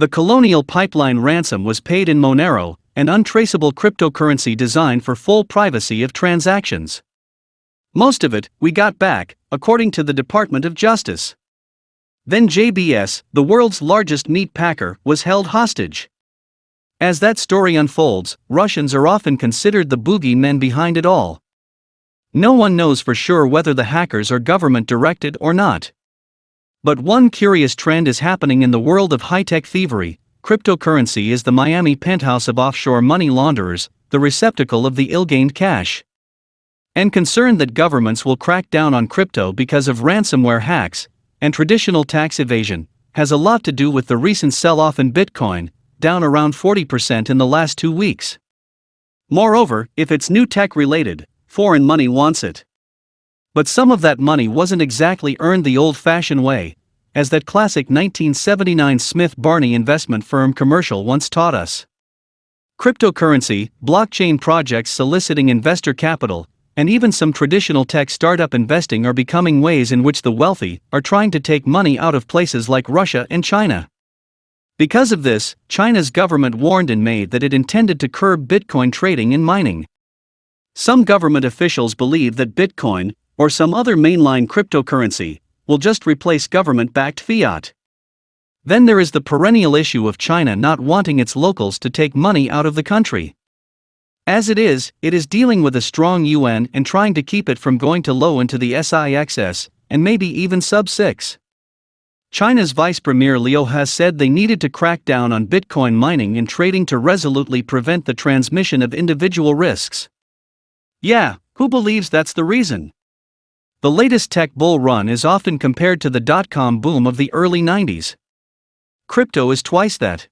The Colonial Pipeline ransom was paid in Monero, an untraceable cryptocurrency designed for full privacy of transactions. Most of it, we got back, according to the Department of Justice. Then JBS, the world's largest meat packer, was held hostage. As that story unfolds, Russians are often considered the boogey men behind it all. No one knows for sure whether the hackers are government-directed or not. But one curious trend is happening in the world of high-tech thievery. Cryptocurrency is the Miami penthouse of offshore money launderers, the receptacle of the ill-gained cash. And concern that governments will crack down on crypto because of ransomware hacks and traditional tax evasion has a lot to do with the recent sell-off in Bitcoin, down around 40% in the last 2 weeks. Moreover, if it's new tech-related, foreign money wants it. But some of that money wasn't exactly earned the old-fashioned way, as that classic 1979 Smith Barney investment firm commercial once taught us. Cryptocurrency, blockchain projects soliciting investor capital, and even some traditional tech startup investing are becoming ways in which the wealthy are trying to take money out of places like Russia and China. Because of this, China's government warned in May that it intended to curb Bitcoin trading and mining. Some government officials believe that Bitcoin, or some other mainline cryptocurrency, will just replace government-backed fiat. Then there is the perennial issue of China not wanting its locals to take money out of the country. As it is dealing with a strong yuan and trying to keep it from going too low into the SIXS, and maybe even sub-6. China's Vice Premier Liu has said they needed to crack down on Bitcoin mining and trading to resolutely prevent the transmission of individual risks. Yeah, who believes that's the reason? The latest tech bull run is often compared to the dot-com boom of the early 90s. Crypto is twice that.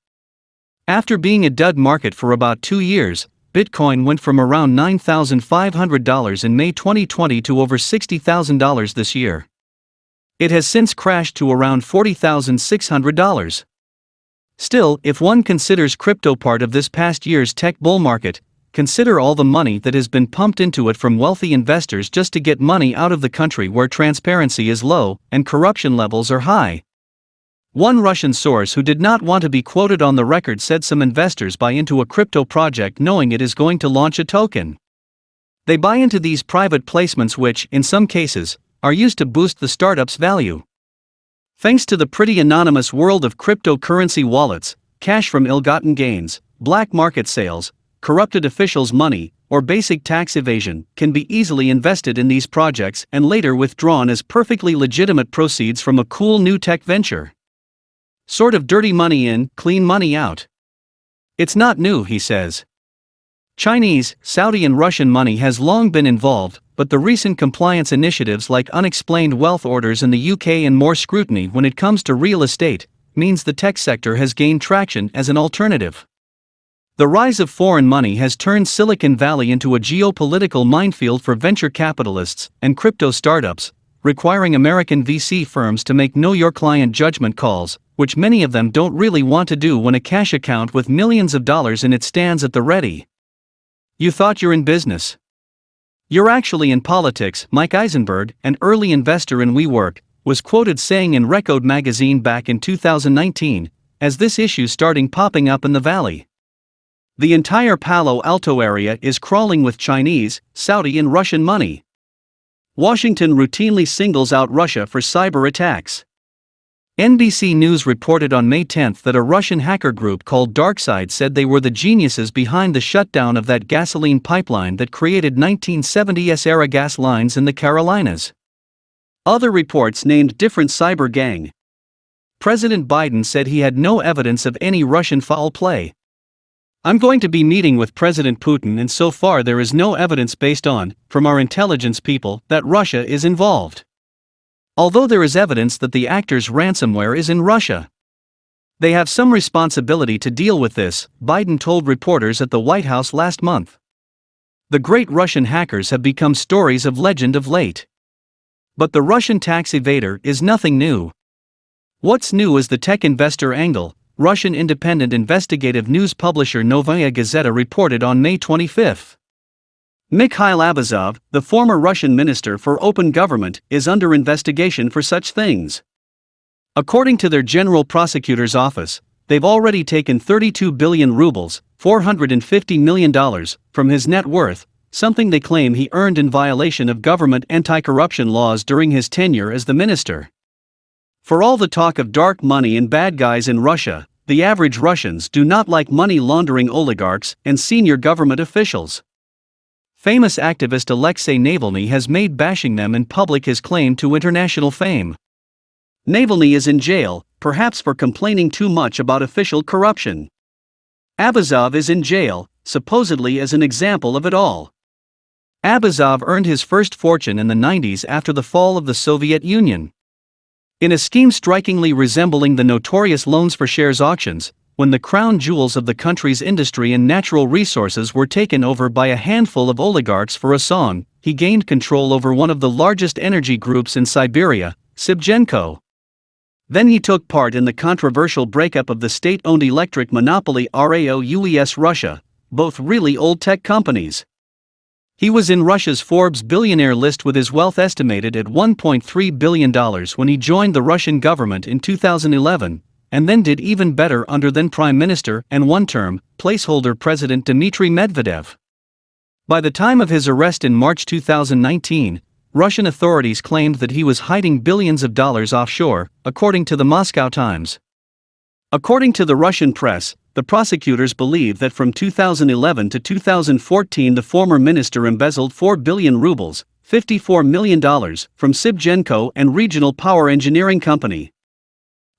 After being a dud market for about 2 years, Bitcoin went from around $9,500 in May 2020 to over $60,000 this year. It has since crashed to around $40,600. Still, if one considers crypto part of this past year's tech bull market, consider all the money that has been pumped into it from wealthy investors just to get money out of the country where transparency is low and corruption levels are high. One Russian source who did not want to be quoted on the record said some investors buy into a crypto project knowing it is going to launch a token. They buy into these private placements which, in some cases, are used to boost the startup's value. Thanks to the pretty anonymous world of cryptocurrency wallets, cash from ill-gotten gains, black market sales, corrupted officials' money, or basic tax evasion can be easily invested in these projects and later withdrawn as perfectly legitimate proceeds from a cool new tech venture. Sort of dirty money in, clean money out. It's not new, he says. Chinese, Saudi and Russian money has long been involved, but the recent compliance initiatives like unexplained wealth orders in the UK and more scrutiny when it comes to real estate means the tech sector has gained traction as an alternative. The rise of foreign money has turned Silicon Valley into a geopolitical minefield for venture capitalists and crypto startups, requiring American VC firms to make know-your-client judgment calls, which many of them don't really want to do when a cash account with millions of dollars in it stands at the ready. You thought you're in business. You're actually in politics, Mike Eisenberg, an early investor in WeWork, was quoted saying in Recode magazine back in 2019, as this issue starting popping up in the Valley. The entire Palo Alto area is crawling with Chinese, Saudi and Russian money. Washington routinely singles out Russia for cyber attacks. NBC News reported on May 10 that a Russian hacker group called DarkSide said they were the geniuses behind the shutdown of that gasoline pipeline that created 1970s-era gas lines in the Carolinas. Other reports named different cyber gang. President Biden said he had no evidence of any Russian foul play. I'm going to be meeting with President Putin and so far there is no evidence based on, from our intelligence people, that Russia is involved. Although there is evidence that the actor's ransomware is in Russia. They have some responsibility to deal with this, Biden told reporters at the White House last month. The great Russian hackers have become stories of legend of late. But the Russian tax evader is nothing new. What's new is the tech investor angle, Russian independent investigative news publisher Novaya Gazeta reported on May 25. Mikhail Abazov, the former Russian Minister for Open Government, is under investigation for such things. According to their General Prosecutor's Office, they've already taken 32 billion rubles, $450 million, from his net worth, something they claim he earned in violation of government anti-corruption laws during his tenure as the minister. For all the talk of dark money and bad guys in Russia, the average Russians do not like money laundering oligarchs and senior government officials. Famous activist Alexei Navalny has made bashing them in public his claim to international fame. Navalny is in jail, perhaps for complaining too much about official corruption. Abazov is in jail, supposedly as an example of it all. Abazov earned his first fortune in the 90s after the fall of the Soviet Union. In a scheme strikingly resembling the notorious loans for shares auctions, when the crown jewels of the country's industry and natural resources were taken over by a handful of oligarchs for a song, he gained control over one of the largest energy groups in Siberia, Sibjenko. Then he took part in the controversial breakup of the state-owned electric monopoly RAO-UES Russia, both really old tech companies. He was in Russia's Forbes billionaire list with his wealth estimated at $1.3 billion when he joined the Russian government in 2011, and then did even better under then Prime Minister and one-term, placeholder President Dmitry Medvedev. By the time of his arrest in March 2019, Russian authorities claimed that he was hiding billions of dollars offshore, according to the Moscow Times. According to the Russian press, the prosecutors believe that from 2011 to 2014 the former minister embezzled 4 billion rubles, $54 million, from Sibjenko and Regional Power Engineering Company.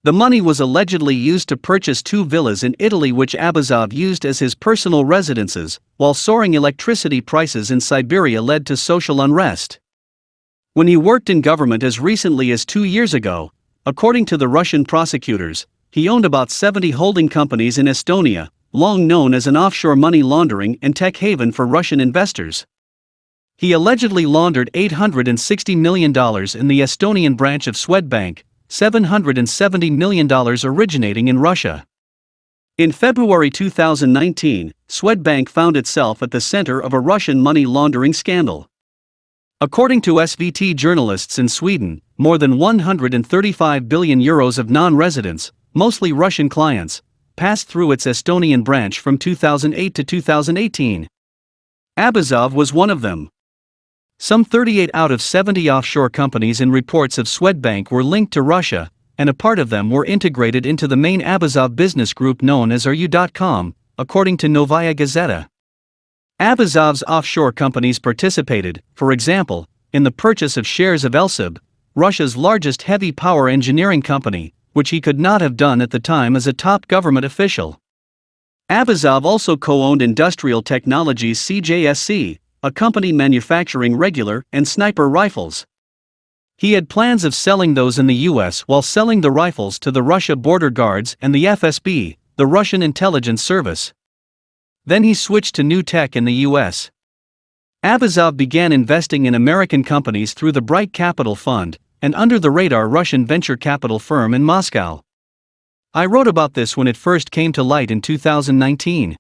The money was allegedly used to purchase 2 villas in Italy which Abazov used as his personal residences, while soaring electricity prices in Siberia led to social unrest. When he worked in government as recently as 2 years ago, according to the Russian prosecutors, he owned about 70 holding companies in Estonia, long known as an offshore money laundering and tech haven for Russian investors. He allegedly laundered $860 million in the Estonian branch of Swedbank, $770 million originating in Russia. In February 2019, Swedbank found itself at the center of a Russian money laundering scandal. According to SVT journalists in Sweden, more than 135 billion euros of non-residents, mostly Russian clients, passed through its Estonian branch from 2008 to 2018. Abazov was one of them. Some 38 out of 70 offshore companies in reports of Swedbank were linked to Russia, and a part of them were integrated into the main Abazov business group known as RU.com, according to Novaya Gazeta. Abazov's offshore companies participated, for example, in the purchase of shares of Elsib, Russia's largest heavy power engineering company, which he could not have done at the time as a top government official. Abazov also co-owned Industrial Technologies CJSC, a company manufacturing regular and sniper rifles. He had plans of selling those in the US while selling the rifles to the Russia border guards and the FSB, the Russian intelligence service. Then he switched to new tech in the US. Abazov began investing in American companies through the Bright Capital Fund, an under-the-radar Russian venture capital firm in Moscow. I wrote about this when it first came to light in 2019.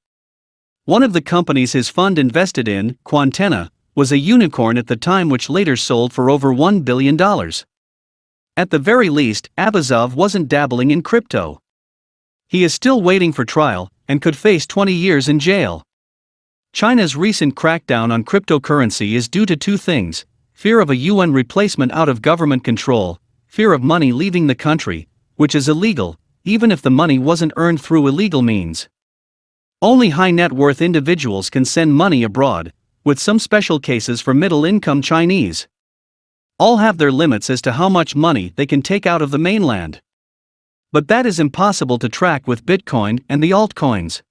One of the companies his fund invested in, Quantenna, was a unicorn at the time which later sold for over $1 billion. At the very least, Abazov wasn't dabbling in crypto. He is still waiting for trial, and could face 20 years in jail. China's recent crackdown on cryptocurrency is due to two things: fear of a UN replacement out of government control, fear of money leaving the country, which is illegal, even if the money wasn't earned through illegal means. Only high net worth individuals can send money abroad, with some special cases for middle-income Chinese. All have their limits as to how much money they can take out of the mainland. But that is impossible to track with Bitcoin and the altcoins.